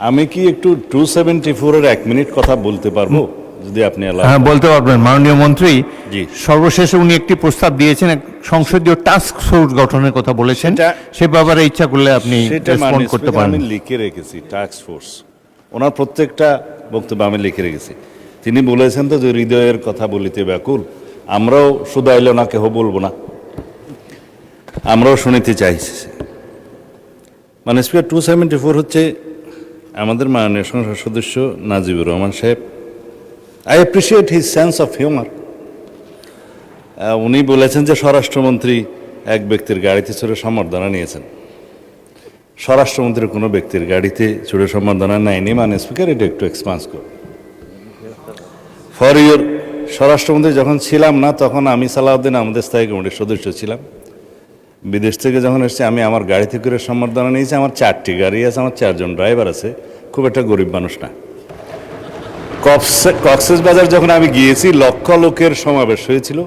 আমি কি একটু 274 এর 1 মিনিট কথা বলতে পারবো যদি আপনি হ্যাঁ, বলতে পারবেন মাননীয় মন্ত্রী। জি। সর্বশেষে উনি একটি প্রস্তাব দিয়েছেন, এক সংসদীয় টাস্ক ফোর্স গঠনের কথা বলেছেন। সে ব্যাপারে ইচ্ছা করলে আপনি রেসপন্ড করতে পারেন। আমি লিখে রেখেছি টাস্ক ফোর্স, ওনার প্রত্যেকটা বক্তব্য আমি লিখে রেখেছি। তিনি বলেছেন তো যে হৃদয়ের কথা বলিতে ব্যাকুল, আমরাও শুধু আইলে না কেহ বলবো না, আমরাও শুনিতে চাইছি। মানে স্পিকার 274 হচ্ছে আমাদের মাননীয় সংসদ সদস্য নাজিবুর রহমান সাহেব। I appreciate his sense of humour. উনি বলেছেন যে স্বরাষ্ট্রমন্ত্রী এক ব্যক্তির গাড়িতে চড়ে সম্বর্ধনা নিয়েছেন। স্বরাষ্ট্রমন্ত্রী কোনো ব্যক্তির গাড়িতে চড়ে সম্বর্ধনা নেয়নি। মানে স্পিকার, এটা একটু এক্সপান্স করুন ফর ইউর। স্বরাষ্ট্রমন্ত্রী যখন ছিলাম না তখন আমি সালাউদ্দিন আমাদের স্থায়ী কমিটির সদস্য ছিলাম। বিদেশ থেকে যখন এসেছি আমি আমার গাড়িতে করে সম্বর্ধনা নিয়েছি। আমার 4টি গাড়ি আছে, আমার 4 জন ড্রাইভার আছে, খুব একটা গরিব মানুষ না। কক্সবাজার যখন আমি গিয়েছি লক্ষ লোকের সমাবেশ হয়েছিল,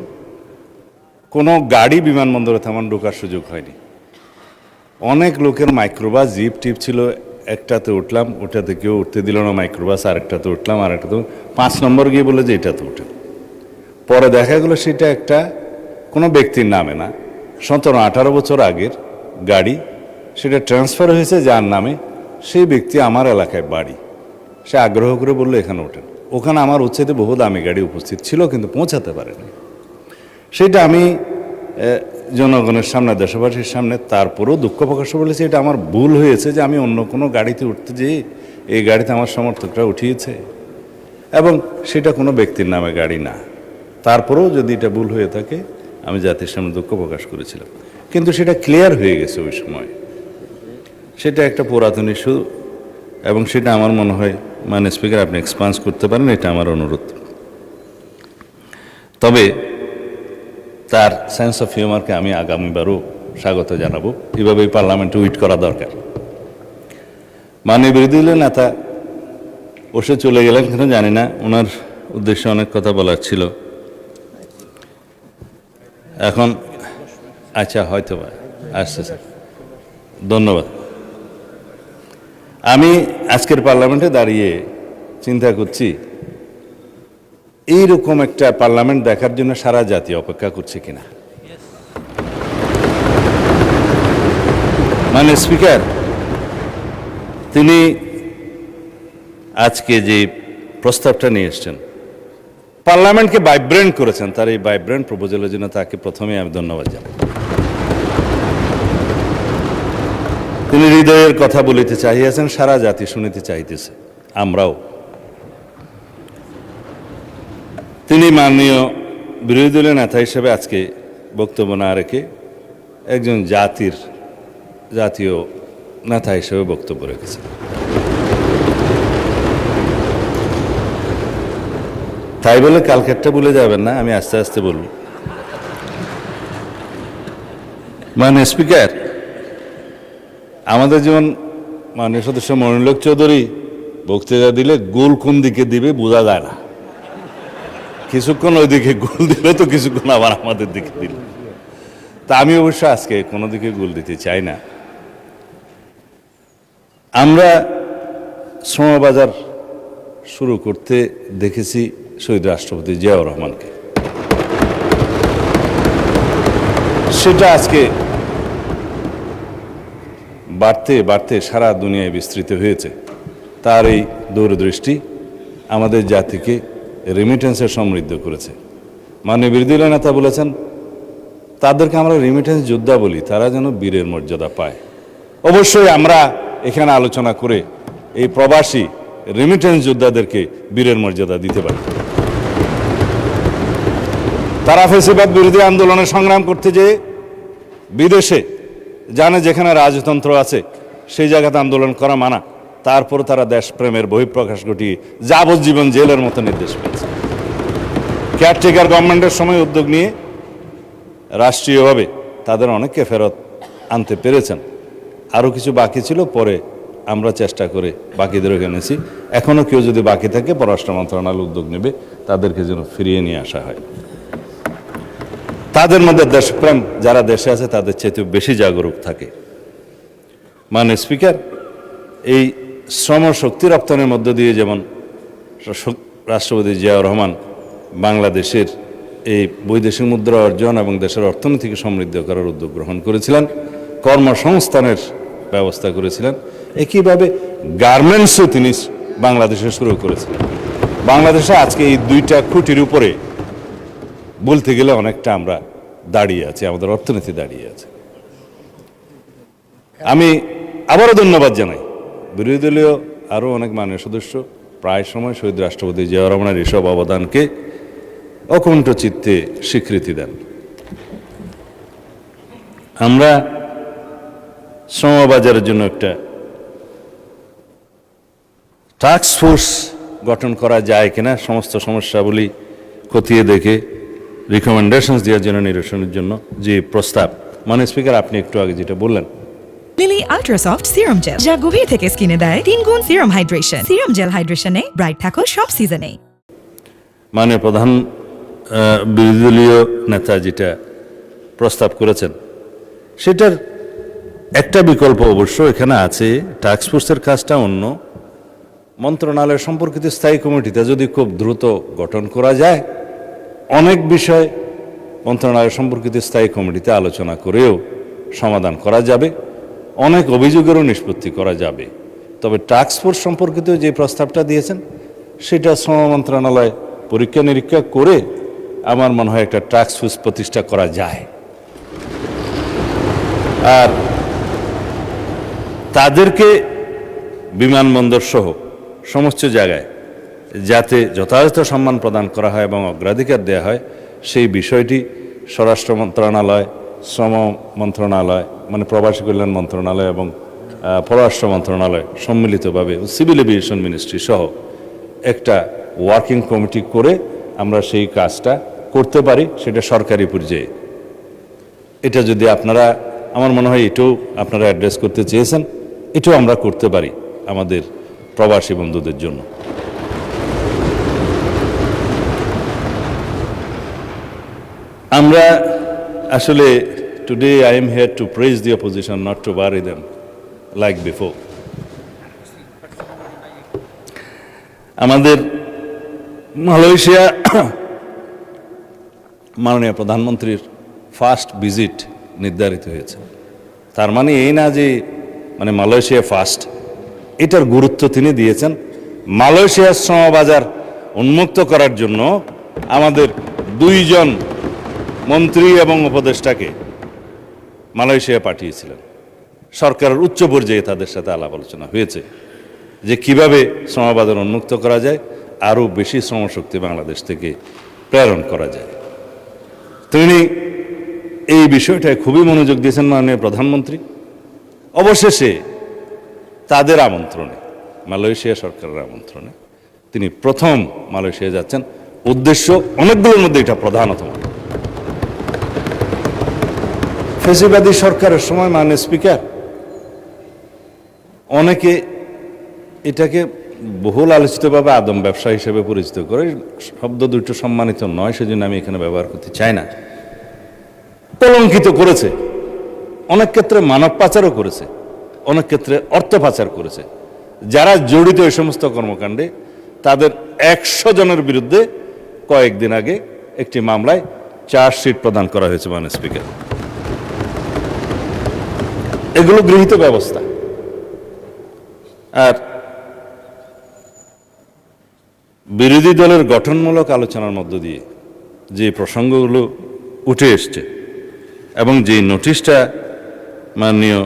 কোনো গাড়ি বিমানবন্দরে তেমন ঢোকার সুযোগ হয়নি। অনেক লোকের মাইক্রোবাস জিপ টিপ ছিল, একটাতে উঠলাম, ওটাতে কেউ উঠতে দিল না মাইক্রোবাস, আরেকটাতে উঠলাম, আরেকটাতে 5 নম্বর গিয়ে বলে যে এটাতে উঠে। পরে দেখা গেলো সেটা একটা কোনো ব্যক্তির নামে না, 17-18 বছর আগের গাড়ি, সেটা ট্রান্সফার হয়েছে যার নামে। সেই ব্যক্তি আমার এলাকায় বাড়ি, সে আগ্রহ করে বললো এখানে ওঠেন। ওখানে আমার উচ্ছেদে বহু দামি গাড়ি উপস্থিত ছিল কিন্তু পৌঁছাতে পারেনি। সেটা আমি জনগণের সামনে, দেশবাসীর সামনে তারপরেও দুঃখ প্রকাশ বলেছি, এটা আমার ভুল হয়েছে যে আমি অন্য কোনো গাড়িতে উঠতে যেয়ে এই গাড়িতে আমার সমর্থকরা উঠিয়েছে, এবং সেটা কোনো ব্যক্তির নামে গাড়ি না। তারপরেও যদি এটা ভুল হয়ে থাকে আমি জাতির সামনে দুঃখ প্রকাশ করেছিলাম, কিন্তু সেটা ক্লিয়ার হয়ে গেছে ওই সময়। সেটা একটা পুরাতন ইস্যু, এবং সেটা আমার মনে হয় মানে স্পিকার আপনি এক্সপান্স করতে পারেন, এটা আমার অনুরোধ। তবে তার সেন্স অফ হিউমারকে আমি আগামীবারও স্বাগত জানাবো। এভাবেই পার্লামেন্টে উইট করা দরকার। মাননীয় বিরোধী দলের নেতা বসে চলে গেলেন কেন জানি না, ওনার উদ্দেশ্যে অনেক কথা বলার ছিল। এখন আচ্ছা, হয়তো আসছে স্যার, ধন্যবাদ। আমি আজকের পার্লামেন্টে দাঁড়িয়ে চিন্তা করছি এইরকম একটা পার্লামেন্ট দেখার জন্য সারা জাতি অপেক্ষা করছে কিনা। মানে স্পিকার, তিনি আজকে যে প্রস্তাবটা নিয়ে এসছেন পার্লামেন্টকে ভাইব্রেন্ট করেছেন, তার এই ভাইব্রেন্ট প্রপোজালের জন্য তাকে প্রথমে আমি ধন্যবাদ জানাই। তিনি হৃদয়ের কথা বলিতে চাহিয়াছেন, সারা জাতি শুনিতে চাইতেছে, আমরাও। তিনি মাননীয় বিরোধী দলের নেতা হিসেবে আজকে বক্তব্য না রেখে একজন জাতীয় নেতা হিসেবে বক্তব্য রেখেছেন। তাই বলে কালকেরটা ভুলে যাবেন না, আমি আস্তে আস্তে বলব। মানে স্পিকার, আমাদের যেমন মাননীয় সদস্য মনিরুল হক চৌধুরী বক্তৃতা দিলে গোল কোন দিকে দিবে বোঝা যায় না, কিছুক্ষণ ওই দিকে গোল দিল তো কিছুক্ষণ আবার আমাদের দিকে দিল। তা আমি অবশ্য আজকে কোনো দিকে গোল দিতে চাই না। আমরা শ্রমবাজার শুরু করতে দেখেছি শহীদ রাষ্ট্রপতি জিয়াউর রহমানকে। সেটা আজকে বাড়তে বাড়তে সারা দুনিয়ায় বিস্তৃত হয়েছে। তার এই দূরদৃষ্টি আমাদের জাতিকে রেমিটেন্সে সমৃদ্ধ করেছে। মাননীয় বিরোধী দলের নেতা বলেছেন তাদেরকে আমরা রেমিটেন্স যোদ্ধা বলি, তারা যেন বীরের মর্যাদা পায়। অবশ্যই আমরা এখানে আলোচনা করে এই প্রবাসী রেমিটেন্স যোদ্ধাদেরকে বীরের মর্যাদা দিতে পারি। তারা ফ্যাসিবাদ বিরোধী আন্দোলনে সংগ্রাম করতে যেয়ে বিদেশে জানে যেখানে রাজতন্ত্র আছে সেই জায়গাতে আন্দোলন করা মানা, তারপর তারা দেশপ্রেমের বহিঃপ্রকাশ ঘটিয়ে যাবজ্জীবন জেলের মতো নির্দেশ পেয়েছে। কেয়ারটেকার গভর্নমেন্টের সময় উদ্যোগ নিয়ে রাষ্ট্রীয়ভাবে তাদের অনেককে ফেরত আনতে পেরেছেন, আরও কিছু বাকি ছিল, পরে আমরা চেষ্টা করে বাকিদেরও এনেছি। এখনও কেউ যদি বাকি থাকে পররাষ্ট্র মন্ত্রণালয় উদ্যোগ নেবে তাদেরকে যেন ফিরিয়ে নিয়ে আসা হয়। তাদের মধ্যে দেশপ্রেম যারা দেশে আছে তাদের চেয়ে বেশি জাগরুক থাকে। মানে স্পিকার, এই শ্রমশক্তি রপ্তানির মধ্য দিয়ে যেমন রাষ্ট্রপতি জিয়াউর রহমান বাংলাদেশের এই বৈদেশিক মুদ্রা অর্জন এবং দেশের অর্থনীতিকে সমৃদ্ধ করার উদ্যোগ গ্রহণ করেছিলেন, কর্মসংস্থানের ব্যবস্থা করেছিলেন, একইভাবে গার্মেন্টসও তিনি বাংলাদেশে শুরু করেছিলেন। বাংলাদেশে আজকে এই দুইটা খুঁটির উপরে বলতে গেলে অনেকটা আমরা দাঁড়িয়ে আছি, আমাদের অর্থনীতি দাঁড়িয়ে আছে। আমি আবারও ধন্যবাদ জানাই বিরোধী দলীয় আরও অনেক মাননীয় সদস্য প্রায় সময় শহীদ রাষ্ট্রপতি জিয়াউর রহমানের এসব অবদানকে অকুণ্ঠ চিত্তে স্বীকৃতি দেন। আমরা শ্রমবাজারের জন্য একটা টাস্ক ফোর্স গঠন করা যায় কিনা, সমস্ত সমস্যাবলী খতিয়ে দেখে রিকমেন্ডেশনস দেওয়ার জন্য, নিরসনের জন্য যে প্রস্তাব, মাননীয় স্পিকার আপনি একটু আগে যেটা বললেন, লিলি আল্ট্রাসফট সিরাম জেল, যা গভীর থেকে স্কিনে দেয় 3 গুণ সিরাম হাইড্রেশন। সিরাম জেল হাইড্রেশনে ব্রাইট থাকো সব সিজনে। মাননীয় প্রধান বিরোধী দলীয় নেতা যেটা প্রস্তাব করেছেন সেটার একটা বিকল্প অবশ্য এখানে আছে। টাস্ক ফোর্সের কাজটা অন্য মন্ত্রণালয় সম্পর্কিত স্থায়ী কমিটিতে যদি খুব দ্রুত গঠন করা যায়, অনেক বিষয় মন্ত্রণালয় সম্পর্কিত স্থায়ী কমিটিতে আলোচনা করেও সমাধান করা যাবে, অনেক অভিযোগেরও নিষ্পত্তি করা যাবে। তবে টাস্ক ফোর্স সম্পর্কিত যে প্রস্তাবটা দিয়েছেন সেটা শ্রম মন্ত্রণালয় পরীক্ষা নিরীক্ষা করে আমার মনে হয় একটা টাস্ক ফোর্স প্রতিষ্ঠা করা যায়। আর তাদেরকে বিমানবন্দর সহ সমস্ত জায়গায় যাতে যথাযথ সম্মান প্রদান করা হয় এবং অগ্রাধিকার দেওয়া হয়, সেই বিষয়টি স্বরাষ্ট্র মন্ত্রণালয়, শ্রম মন্ত্রণালয় মানে প্রবাসী কল্যাণ মন্ত্রণালয় এবং পররাষ্ট্র মন্ত্রণালয় সম্মিলিতভাবে সিভিল এভিয়েশন মিনিস্ট্রি সহ একটা ওয়ার্কিং কমিটি করে আমরা সেই কাজটা করতে পারি, সেটা সরকারি পর্যায়ে। এটা যদি আপনারা, আমার মনে হয় এটাও আপনারা অ্যাড্রেস করতে চেয়েছেন, এটাও আমরা করতে পারি আমাদের প্রবাসী বন্ধুদের জন্য। আমরা আসলে today I am here to praise the opposition, not to bury them like before. আমাদের মালয়েশিয়া মাননীয় প্রধানমন্ত্রীর ফার্স্ট ভিজিট নির্ধারিত হয়েছে। তার মানে এই না যে মানে মালয়েশিয়া ফার্স্ট, এটার গুরুত্ব তিনি দিয়েছেন। মালয়েশিয়ার শ্রমবাজার উন্মুক্ত করার জন্য আমাদের 2 জন মন্ত্রী এবং উপদেষ্টাকে মালয়েশিয়া পাঠিয়েছিলেন। সরকারের উচ্চ পর্যায়ে তাদের সাথে আলাপ আলোচনা হয়েছে যে কিভাবে শ্রমবাজার উন্মুক্ত করা যায়, আরও বেশি শ্রমশক্তি বাংলাদেশ থেকে প্রেরণ করা যায়। তিনি এই বিষয়টায় খুবই মনোযোগ দিয়েছেন মাননীয় প্রধানমন্ত্রী। অবশেষে তাদের আমন্ত্রণে, মালয়েশিয়া সরকারের আমন্ত্রণে তিনি প্রথম মালয়েশিয়া যাচ্ছেন। উদ্দেশ্য অনেকগুলোর মধ্যে এটা প্রধানতম। ফেসিবাদী সরকারের সময় মাননীয় স্পিকার অনেকে এটাকে বহুল আলোচিতভাবে আদম ব্যবসা হিসেবে পরিচিত করে, শব্দ দুটো সম্মানিত নয় সেজন্য আমি এখানে ব্যবহার করতে চাই না, কলঙ্কিত করেছে। অনেক ক্ষেত্রে মানব পাচারও করেছে, অনেক ক্ষেত্রে অর্থ পাচার করেছে। যারা জড়িত এই সমস্ত কর্মকাণ্ডে তাদের 100 জনের বিরুদ্ধে কয়েকদিন আগে একটি মামলায় চার্জশিট প্রদান করা হয়েছে মাননীয় স্পিকার। এগুলো গৃহীত ব্যবস্থা। আর বিরোধী দলের গঠনমূলক আলোচনার মধ্য দিয়ে যে প্রসঙ্গগুলো উঠে এসছে এবং যে নোটিশটা মাননীয়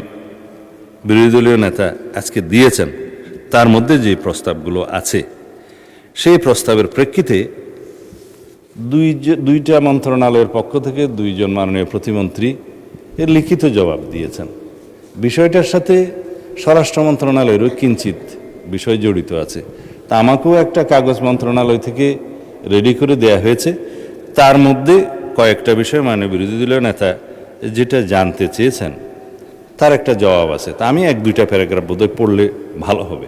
বিরোধী দলীয় নেতা আজকে দিয়েছেন, তার মধ্যে যে প্রস্তাবগুলো আছে সেই প্রস্তাবের প্রেক্ষিতে দুইটা মন্ত্রণালয়ের পক্ষ থেকে 2 জন মাননীয় প্রতিমন্ত্রী এর লিখিত জবাব দিয়েছেন। বিষয়টার সাথে স্বরাষ্ট্র মন্ত্রণালয়েরও কিঞ্চিত বিষয় জড়িত আছে। তা আমাকেও একটা কাগজ মন্ত্রণালয় থেকে রেডি করে দেয়া হয়েছে। তার মধ্যে কয়েকটা বিষয় মাননীয় বিরোধী দলীয় নেতা যেটা জানতে চেয়েছেন তার একটা জবাব আছে। তা আমি 1-2টা প্যারাগ্রাফ বোধহয় পড়লে ভালো হবে।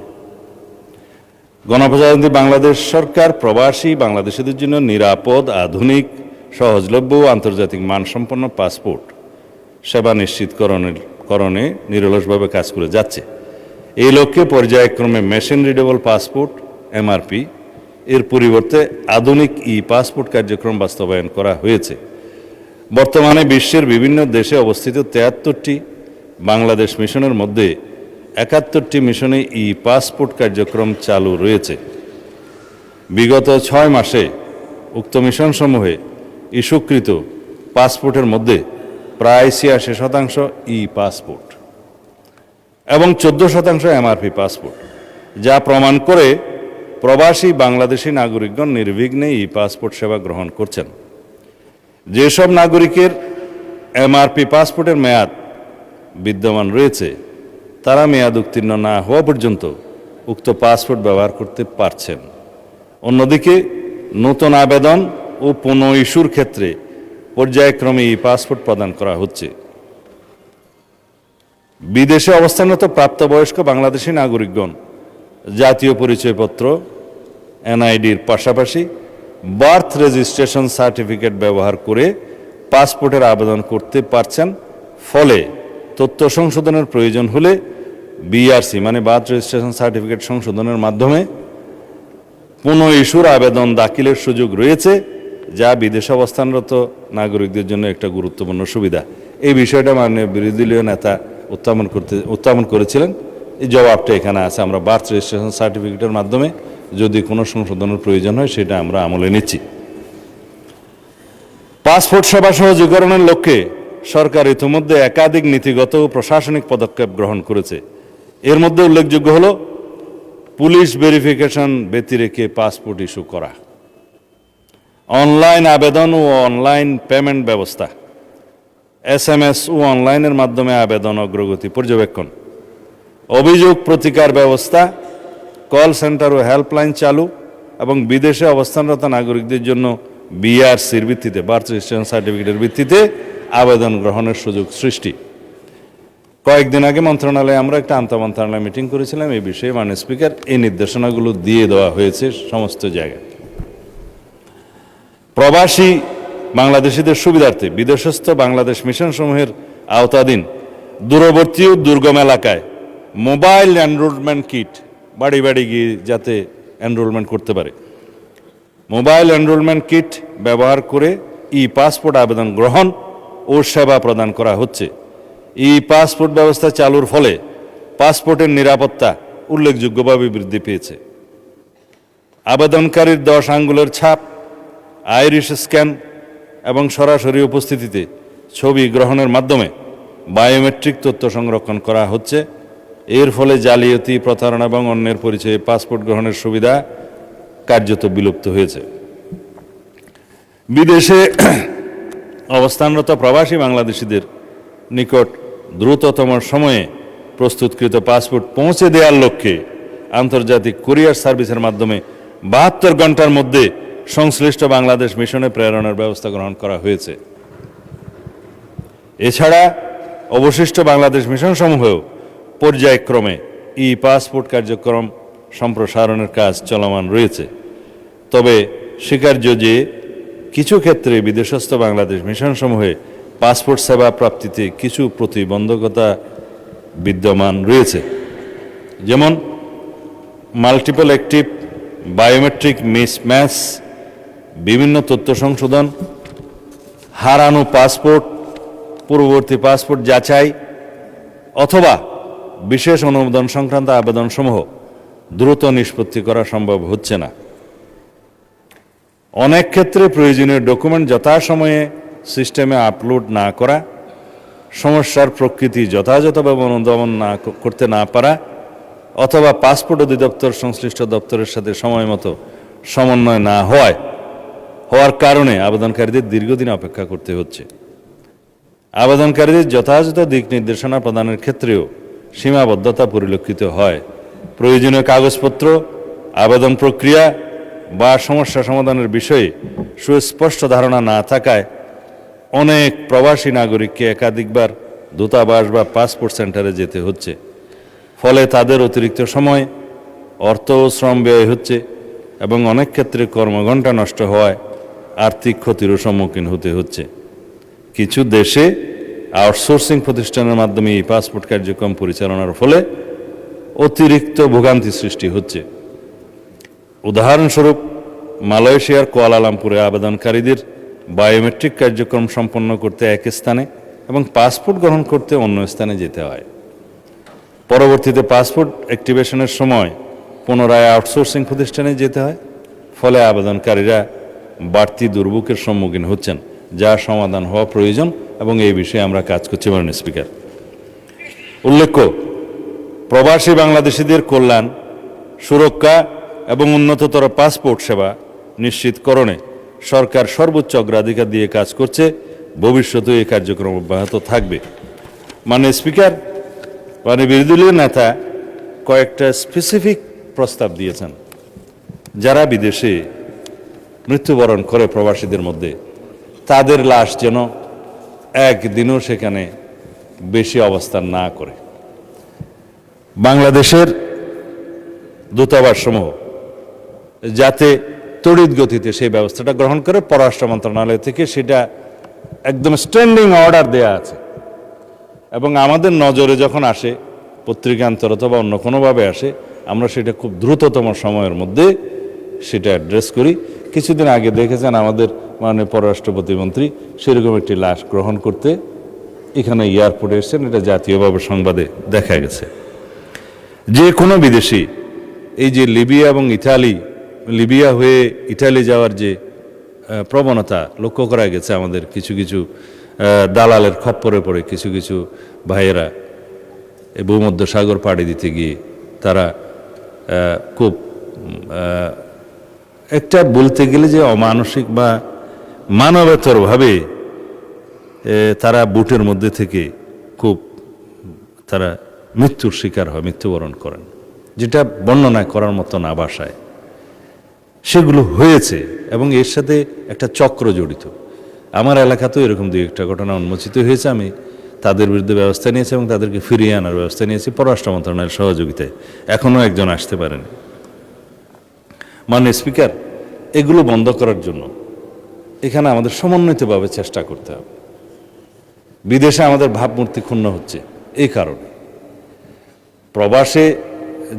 গণপ্রজাতন্ত্রী বাংলাদেশ সরকার প্রবাসী বাংলাদেশিদের জন্য নিরাপদ, আধুনিক, সহজলভ্য ও আন্তর্জাতিক মানসম্পন্ন পাসপোর্ট সেবা নিশ্চিতকরণে নিরলসভাবে কাজ করে যাচ্ছে। এই লক্ষ্যে পর্যায়ক্রমে মেশিন রিডেবল পাসপোর্ট এমআরপি এর পরিবর্তে আধুনিক ই পাসপোর্ট কার্যক্রম বাস্তবায়ন করা হয়েছে। বর্তমানে বিশ্বের বিভিন্ন দেশে অবস্থিত 73টি বাংলাদেশ মিশনের মধ্যে 71টি মিশনে ই পাসপোর্ট কার্যক্রম চালু রয়েছে। বিগত 6 মাসে উক্ত মিশনসমূহে ইস্যুকৃত পাসপোর্টের মধ্যে প্রায় 86% ই পাসপোর্ট এবং 14% এমআরপি পাসপোর্ট, যা প্রমাণ করে প্রবাসী বাংলাদেশি নাগরিকগণ নির্বিঘ্নে ই পাসপোর্ট সেবা গ্রহণ করছেন। যেসব নাগরিকের এমআরপি পাসপোর্টের মেয়াদ বিদ্যমান রয়েছে তারা মেয়াদ উত্তীর্ণ না হওয়া পর্যন্ত উক্ত পাসপোর্ট ব্যবহার করতে পারছেন। অন্যদিকে নতুন আবেদন ও পুনঃ ইস্যুর ক্ষেত্রে পর্যায়ক্রমে ই পাসপোর্ট প্রদান করা হচ্ছে। বিদেশে অবস্থানরত প্রাপ্তবয়স্ক বাংলাদেশি নাগরিকগণ জাতীয় পরিচয়পত্র এনআইডির পাশাপাশি বার্থ রেজিস্ট্রেশন সার্টিফিকেট ব্যবহার করে পাসপোর্টের আবেদন করতে পারছেন। ফলে তথ্য সংশোধনের প্রয়োজন হলে বিআরসি মানে বার্থ রেজিস্ট্রেশন সার্টিফিকেট সংশোধনের মাধ্যমে পুনঃ ইস্যুর আবেদন দাখিলের সুযোগ রয়েছে, যা বিদেশে অবস্থানরত নাগরিকদের জন্য একটা গুরুত্বপূর্ণ সুবিধা। এই বিষয়টা মাননীয় বিরোধী দলীয় নেতা উত্থাপন করেছিলেন। এই জবাবটা এখানে আছে। আমরা বার্থ রেজিস্ট্রেশন সার্টিফিকেটের মাধ্যমে যদি কোনো সংশোধনের প্রয়োজন হয় সেটা আমরা আমলে নিচ্ছি। পাসপোর্ট সেবা সহজীকরণের লক্ষ্যে সরকার ইতিমধ্যে একাধিক নীতিগত ও প্রশাসনিক পদক্ষেপ গ্রহণ করেছে। এর মধ্যে উল্লেখযোগ্য হল পুলিশ ভেরিফিকেশন ব্যতিরেকে পাসপোর্ট ইস্যু করা, অনলাইন আবেদন ও অনলাইন পেমেন্ট ব্যবস্থা, এসএমএস ও অনলাইনের মাধ্যমে আবেদন অগ্রগতি পর্যবেক্ষণ, অভিযোগ প্রতিকার ব্যবস্থা, কল সেন্টার ও হেল্পলাইন চালু এবং বিদেশে অবস্থানরত নাগরিকদের জন্য বিআরসির ভিত্তিতে বার্থ রেজিস্ট্রেশন সার্টিফিকেটের ভিত্তিতে আবেদন গ্রহণের সুযোগ সৃষ্টি। কয়েকদিন আগে মন্ত্রণালয়ে আমরা একটা আন্তঃমন্ত্রণালয় মিটিং করেছিলাম। এই বিষয়ে মাননীয় স্পিকার এই নির্দেশনাগুলো দিয়ে দেওয়া হয়েছে সমস্ত জায়গায়। প্রবাসী বাংলাদেশিদের সুবিধার্থে বিদেশস্থ বাংলাদেশ মিশনসমূহের আওতাধীন দূরবর্তী ও দুর্গম এলাকায় মোবাইল এনরোলমেন্ট কিট বাড়ি বাড়ি গিয়ে যাতে এনরোলমেন্ট করতে পারে, মোবাইল এনরোলমেন্ট কিট ব্যবহার করে ই পাসপোর্ট আবেদন গ্রহণ ও সেবা প্রদান করা হচ্ছে। ই পাসপোর্ট ব্যবস্থা চালুর ফলে পাসপোর্টের নিরাপত্তা উল্লেখযোগ্যভাবে বৃদ্ধি পেয়েছে। আবেদনকারীর 10 আঙ্গুলের ছাপ, আইরিশ স্ক্যান এবং সরাসরি উপস্থিতিতে ছবি গ্রহণের মাধ্যমে বায়োমেট্রিক তথ্য সংরক্ষণ করা হচ্ছে। এর ফলে জালিয়াতি, প্রতারণা এবং অন্যের পরিচয়ে পাসপোর্ট গ্রহণের সুবিধা কার্যত বিলুপ্ত হয়েছে। বিদেশে অবস্থানরত প্রবাসী বাংলাদেশিদের নিকট দ্রুততম সময়ে প্রস্তুতকৃত পাসপোর্ট পৌঁছে দেওয়ার লক্ষ্যে আন্তর্জাতিক কুরিয়ার সার্ভিসের মাধ্যমে 72 ঘন্টার মধ্যে সংশ্লিষ্ট বাংলাদেশ মিশনে প্রেরণের ব্যবস্থা গ্রহণ করা হয়েছে। এছাড়া অবশিষ্ট বাংলাদেশ মিশন সমূহেও পর্যায়ক্রমে ই পাসপোর্ট কার্যক্রম সম্প্রসারণের কাজ চলমান রয়েছে। তবে স্বীকার্য যে কিছু ক্ষেত্রে বিদেশস্থ বাংলাদেশ মিশন সমূহে পাসপোর্ট সেবা প্রাপ্তিতে কিছু প্রতিবন্ধকতা বিদ্যমান রয়েছে, যেমন মাল্টিপল অ্যাক্টিভ, বায়োমেট্রিক মিসম্যাচ, বিভিন্ন তথ্য সংশোধন, হারানো পাসপোর্ট, পূর্ববর্তী পাসপোর্ট যাচাই অথবা বিশেষ অনুমোদন সংক্রান্ত আবেদনসমূহ দ্রুত নিষ্পত্তি করা সম্ভব হচ্ছে না। অনেক ক্ষেত্রে প্রয়োজনীয় ডকুমেন্ট যথাসময়ে সিস্টেমে আপলোড না করা, সমস্যার প্রকৃতি যথাযথভাবে অনুধাবন করতে না পারা অথবা পাসপোর্ট অধিদপ্তর সংশ্লিষ্ট দপ্তরের সাথে সময় মতো সমন্বয় না হওয়ার কারণে আবেদনকারীদের দীর্ঘদিন অপেক্ষা করতে হচ্ছে। আবেদনকারীদের যথাযথ দিক নির্দেশনা প্রদানের ক্ষেত্রেও সীমাবদ্ধতা পরিলক্ষিত হয়। প্রয়োজনীয় কাগজপত্র, আবেদন প্রক্রিয়া বা সমস্যা সমাধানের বিষয়ে সুস্পষ্ট ধারণা না থাকায় অনেক প্রবাসী নাগরিককে একাধিকবার দূতাবাস বা পাসপোর্ট সেন্টারে যেতে হচ্ছে। ফলে তাদের অতিরিক্ত সময়, অর্থ ও শ্রম ব্যয় হচ্ছে এবং অনেক ক্ষেত্রে কর্মঘণ্টা নষ্ট হওয়ায় আর্থিক ক্ষতিরও সম্মুখীন হতে হচ্ছে। কিছু দেশে আউটসোর্সিং প্রতিষ্ঠানের মাধ্যমে এই পাসপোর্ট কার্যক্রম পরিচালনার ফলে অতিরিক্ত ভোগান্তি সৃষ্টি হচ্ছে। উদাহরণস্বরূপ মালয়েশিয়ার কুয়ালালামপুরে আবেদনকারীদের বায়োমেট্রিক কার্যক্রম সম্পন্ন করতে এক স্থানে এবং পাসপোর্ট গ্রহণ করতে অন্য স্থানে যেতে হয়। পরবর্তীতে পাসপোর্ট অ্যাক্টিভেশনের সময় পুনরায় আউটসোর্সিং প্রতিষ্ঠানে যেতে হয়। ফলে আবেদনকারীরা বাড়তি দুর্ভোগের সম্মুখীন হচ্ছেন, যা সমাধান হওয়া প্রয়োজন এবং এই বিষয়ে আমরা কাজ করছি মাননীয় স্পিকার। উল্লেখ্য, প্রবাসী বাংলাদেশিদের কল্যাণ, সুরক্ষা এবং উন্নততর পাসপোর্ট সেবা নিশ্চিতকরণে সরকার সর্বোচ্চ অগ্রাধিকার দিয়ে কাজ করছে। ভবিষ্যতেও এই কার্যক্রম অব্যাহত থাকবে। মাননীয় স্পিকার, বিরোধী দলীয় নেতা কয়েকটা স্পেসিফিক প্রস্তাব দিয়েছেন। যারা বিদেশে মৃত্যুবরণ করে প্রবাসীদের মধ্যে, তাদের লাশ যেন একদিনও সেখানে বেশি অবস্থান না করে। বাংলাদেশের দূতাবাসসমূহ যাতে তড়িৎ গতিতে সেই ব্যবস্থাটা গ্রহণ করে, পররাষ্ট্র মন্ত্রণালয় থেকে সেটা একদম স্ট্যান্ডিং অর্ডার দেয়া আছে এবং আমাদের নজরে যখন আসে, পত্রিকান্তর অথবা অন্য কোনোভাবে আসে, আমরা সেটা খুব দ্রুততম সময়ের মধ্যে সেটা অ্যাড্রেস করি। কিছুদিন আগে দেখেছেন আমাদের মাননীয় পররাষ্ট্র প্রতিমন্ত্রী সেরকম একটি লাশ গ্রহণ করতে এখানে এয়ারপোর্টে এসেছেন। এটা জাতীয়ভাবে সংবাদে দেখা গেছে। যে কোনো বিদেশি এই যে লিবিয়া এবং লিবিয়া হয়ে ইটালি যাওয়ার যে প্রবণতা লক্ষ্য করা গেছে, আমাদের কিছু কিছু দালালের খপ্পরে পড়ে কিছু কিছু ভাইয়েরা ভূমধ্য সাগর পাড়ি দিতে গিয়ে তারা খুব একটা বলতে গেলে যে অমানসিক বা মানবেতরভাবে তারা বুটের মধ্যে থেকে খুব তারা মৃত্যুর শিকার হয়, মৃত্যুবরণ করেন, যেটা বর্ণনা করার মতো না ভাষায়। সেগুলো হয়েছে এবং এর সাথে একটা চক্র জড়িত। আমার এলাকাতেও এরকম দুই একটা ঘটনা উন্মোচিত হয়েছে। আমি তাদের বিরুদ্ধে ব্যবস্থা নিয়েছি এবং তাদেরকে ফিরিয়ে আনার ব্যবস্থা নিয়েছি পররাষ্ট্র মন্ত্রণালয়ের সহযোগিতায়। এখনও একজন আসতে পারেনি। মাননীয় স্পিকার, এগুলো বন্ধ করার জন্য এখানে আমাদের সমন্বিতভাবে চেষ্টা করতে হবে। বিদেশে আমাদের ভাবমূর্তি ক্ষুণ্ণ হচ্ছে এই কারণে। প্রবাসে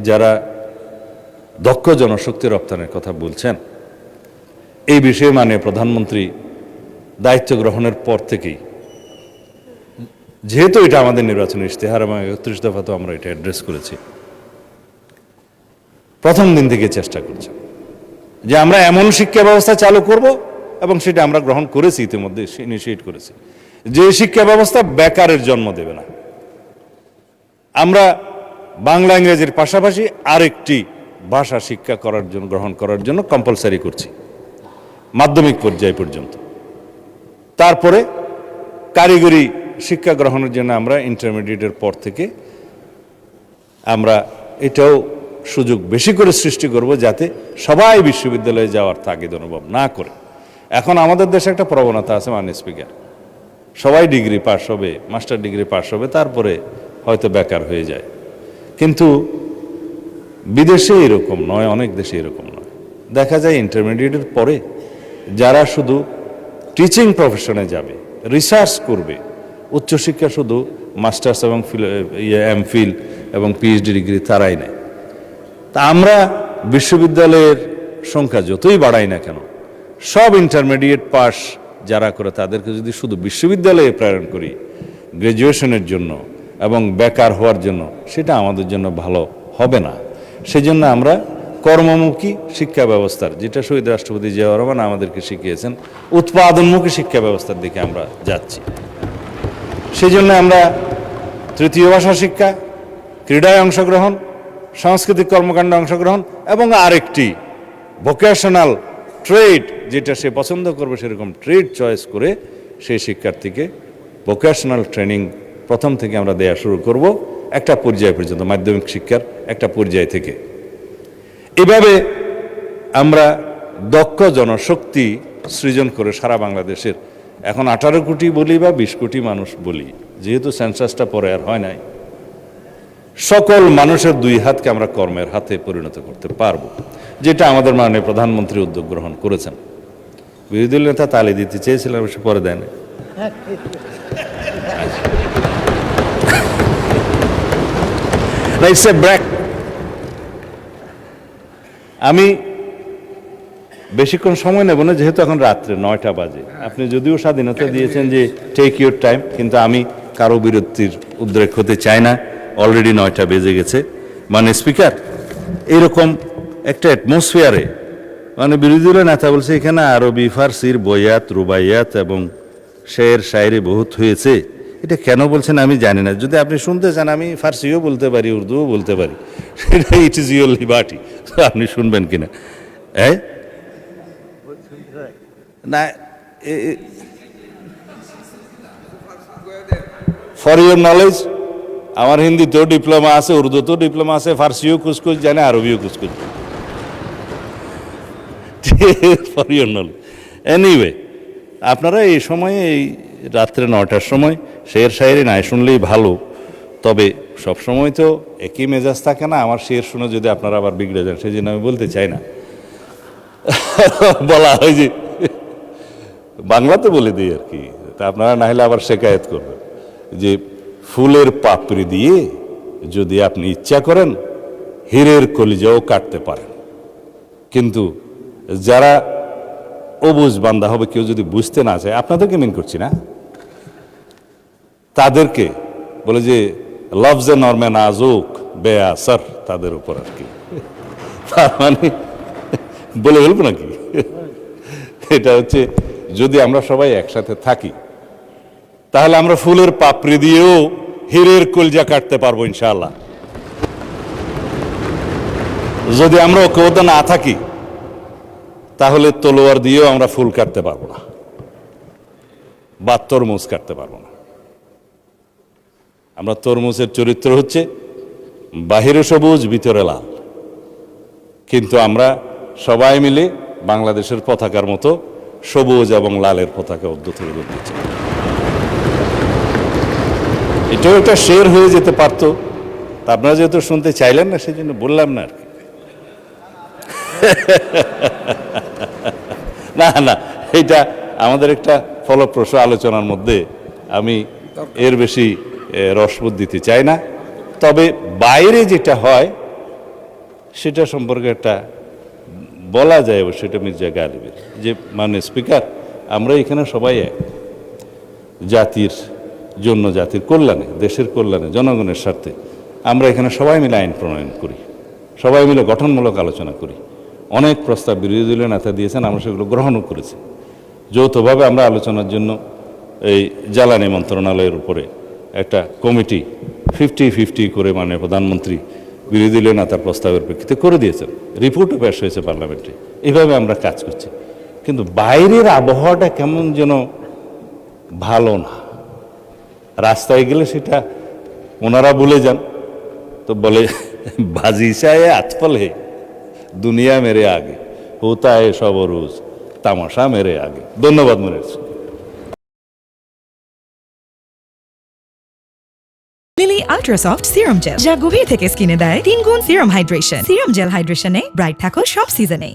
যারা দক্ষ জনশক্তি রপ্তানির কথা বলছেন, এই বিষয়ে মাননীয় প্রধানমন্ত্রী দায়িত্ব গ্রহণের পর থেকেই, যেহেতু এটা আমাদের নির্বাচনী ইশতেহার এবং 31 দফা তো আমরা এটা অ্যাড্রেস করেছি, প্রথম দিন থেকে চেষ্টা করছি যে আমরা এমন শিক্ষা ব্যবস্থা চালু করব এবং সেটা আমরা গ্রহণ করেছি, ইতিমধ্যে ইনিশিয়েট করেছি, যে শিক্ষা ব্যবস্থা বেকারের জন্ম দেবে না। আমরা বাংলা ইংরেজির পাশাপাশি আরেকটি ভাষা শিক্ষা গ্রহণ করার জন্য কম্পালসারি করছি মাধ্যমিক পর্যায় পর্যন্ত। তারপরে কারিগরি শিক্ষা গ্রহণের জন্য আমরা ইন্টারমিডিয়েটের পর থেকে আমরা এটাও সুযোগ বেশি করে সৃষ্টি করব, যাতে সবাই বিশ্ববিদ্যালয়ে যাওয়ার তাগিদ অনুভব না করে। এখন আমাদের দেশে একটা প্রবণতা আছে মাননীয় স্পিকার, সবাই ডিগ্রি পাস হবে, মাস্টার ডিগ্রি পাস হবে, তারপরে হয়তো বেকার হয়ে যায়। কিন্তু বিদেশে এরকম নয়, অনেক দেশে এরকম নয়। দেখা যায় ইন্টারমিডিয়েটের পরে যারা শুধু টিচিং প্রফেশনে যাবে, রিসার্চ করবে, উচ্চশিক্ষা শুধু মাস্টার্স এবং এমফিল এবং পিএইচডি ডিগ্রি তারাই নেয়। তা আমরা বিশ্ববিদ্যালয়ের সংখ্যা যতই বাড়াই না কেন, সব ইন্টারমিডিয়েট পাস যারা করে তাদেরকে যদি শুধু বিশ্ববিদ্যালয়ে প্রেরণ করি গ্র্যাজুয়েশনের জন্য এবং বেকার হওয়ার জন্য, সেটা আমাদের জন্য ভালো হবে না। সেজন্য আমরা কর্মমুখী শিক্ষা ব্যবস্থার, যেটা শহীদ রাষ্ট্রপতি জিয়াউর রহমান আমাদেরকে শিখিয়েছেন, উৎপাদনমুখী শিক্ষা ব্যবস্থার দিকে আমরা যাচ্ছি। সেজন্য আমরা তৃতীয় ভাষা শিক্ষা, ক্রীড়ায় অংশগ্রহণ, সাংস্কৃতিক কর্মকাণ্ডে অংশগ্রহণ এবং আরেকটি ভোকেশনাল ট্রেড, যেটা সে পছন্দ করবে সেরকম ট্রেড চয়েস করে সেই শিক্ষার্থীকে ভোকেশনাল ট্রেনিং প্রথম থেকে আমরা দেয়া শুরু করব, একটা পর্যায় পর্যন্ত, মাধ্যমিক শিক্ষার একটা পর্যায় থেকে। এভাবে আমরা দক্ষ জনশক্তি সৃজন করে সারা বাংলাদেশের, এখন 18 কোটি বলি বা 20 কোটি মানুষ বলি, যেহেতু সেন্সাসটা পরে আর হয় নাই, সকল মানুষের দুই হাতকে আমরা কর্মের হাতে পরিণত করতে পারবো, যেটা আমাদের মাননীয় প্রধানমন্ত্রী উদ্যোগ গ্রহণ করেছেন। বিরোধী দল নেতা তালি দিতে চেয়েছিলেন, অবশ্য পরে দেন। It's a আমি বেশিক্ষণ সময় নেব না, যেহেতু এখন রাত্রে 9টা বাজে। আপনি যদিও স্বাধীনতা দিয়েছেন যে টেক ইউর টাইম, কিন্তু আমি কারো বিরতির উদ্রেক হতে চাই না। অলরেডি 9টা বেজে গেছে। মানে স্পিকার, এরকম একটা অ্যাটমসফিয়ারে মানে বিরোধী দলের নেতা বলছে এখানে আরবি ফার্সির বয়াত রুবাইয়াত এবং শের শায়েরি বহুত হয়েছে, এটা কেন বলছেন আমি জানি না। যদি আপনি শুনতে চান আমি ফার্সিও বলতে পারি, উর্দুও বলতে পারি, সেটা ইট ইজ ইউর লিবার্টি। আপনি শুনবেন কিনা? হ্যাঁ না, ফর ইউর নলেজ, আমার হিন্দিতেও ডিপ্লোমা আছে, উর্দুতেও ডিপ্লোমা আছে, ফার্সিও কুচকুচ জানে, RBO Kuch Kuch. For your knowledge. Anyway, আপনারা এই সময়ে, এই রাত্রে 9টার সময় শের শায়েরি নাই শুনলেই ভালো। তবে সব সময় তো একই মেজাজ থাকে না। আমার শের শুনে যদি আপনারা আবার বিগড়ে যান, সেই জন্য আমি বলতে চাই না। বলা হয় যে বাংলাতে বলে দিই আর কি, তা আপনারা না হলে আবার শেকায়েত করবেন যে ফুলের পাপড়ি দিয়ে যদি আপনি ইচ্ছা করেন হীরের কলিজাও কাটতে পারেন, কিন্তু যারা অবুঝ বান্দা হবে, কেউ যদি বুঝতে না চায়, আপনাদেরকে মিন করছি না, তাদেরকে বলে যে লফজে নরমে নাজুক বেআসর, তাদের উপর আর কি। তার মানে বলে বলবো নাকি, এটা হচ্ছে যদি আমরা সবাই একসাথে থাকি তাহলে আমরা ফুলের পাপড়ি দিয়েও হীরের কলজা কাটতে পারবো ইনশাআল্লাহ। যদি আমরা ঐক্যবদ্ধ না থাকি তাহলে তলোয়ার দিয়েও আমরা ফুল কাটতে পারবো না বা তরমুজ কাটতে পারবো না। আমরা তরমুজের চরিত্র হচ্ছে বাহিরে সবুজ ভিতরে লাল, কিন্তু আমরা সবাই মিলে বাংলাদেশের পতাকার মতো সবুজ এবং লালের পতাকা উদ্যত করে দিচ্ছি। এটাও একটা শের হয়ে যেতে পারতো, তা আপনারা যেহেতু শুনতে চাইলেন না সেই জন্য বললাম না আর কি। না না, এটা আমাদের একটা ফলপ্রসূ আলোচনার মধ্যে, আমি এর বেশি রসবোধ দিতে চাই না। তবে বাইরে যেটা হয় সেটা সম্পর্কে একটা বলা যায়, সেটা মির্জা গালিবের যে মানে স্পিকার, আমরা এখানে সবাই এক, জাতির জন্য, জাতির কল্যাণে, দেশের কল্যাণে, জনগণের স্বার্থে আমরা এখানে সবাই মিলে আইন প্রণয়ন করি, সবাই মিলে গঠনমূলক আলোচনা করি। অনেক প্রস্তাব বিরোধী দলীয় নেতা দিয়েছেন, আমরা সেগুলো গ্রহণও করেছি। যৌথভাবে আমরা আলোচনার জন্য এই জ্বালানি মন্ত্রণালয়ের উপরে একটা কমিটি 50-50 করে মাননীয় প্রধানমন্ত্রী বিরোধী দলীয় নেতার প্রস্তাবের প্রেক্ষিতে করে দিয়েছেন, রিপোর্টও পেশ হয়েছে পার্লামেন্টে। এইভাবে আমরা কাজ করছি, কিন্তু বাইরের আবহাওয়াটা কেমন যেন ভালো না। রাস্তায় গেলে সেটা ওনারা ভুলে যান, তো বলে বাজিশায় আতফল হে দুনিয়া মেরে আগে, হোতা হে সব রোজ তামাশা মেরে আগে। ধন্যবাদ মনে হচ্ছে। লিলি আল্ট্রাসফট সিরাম জেল, যা গভীর থেকে স্কিনে দেয় 3 গুণ সিরাম হাইড্রেশন। সিরাম জেল হাইড্রেশনে ব্রাইট থাকো সব সিজনে।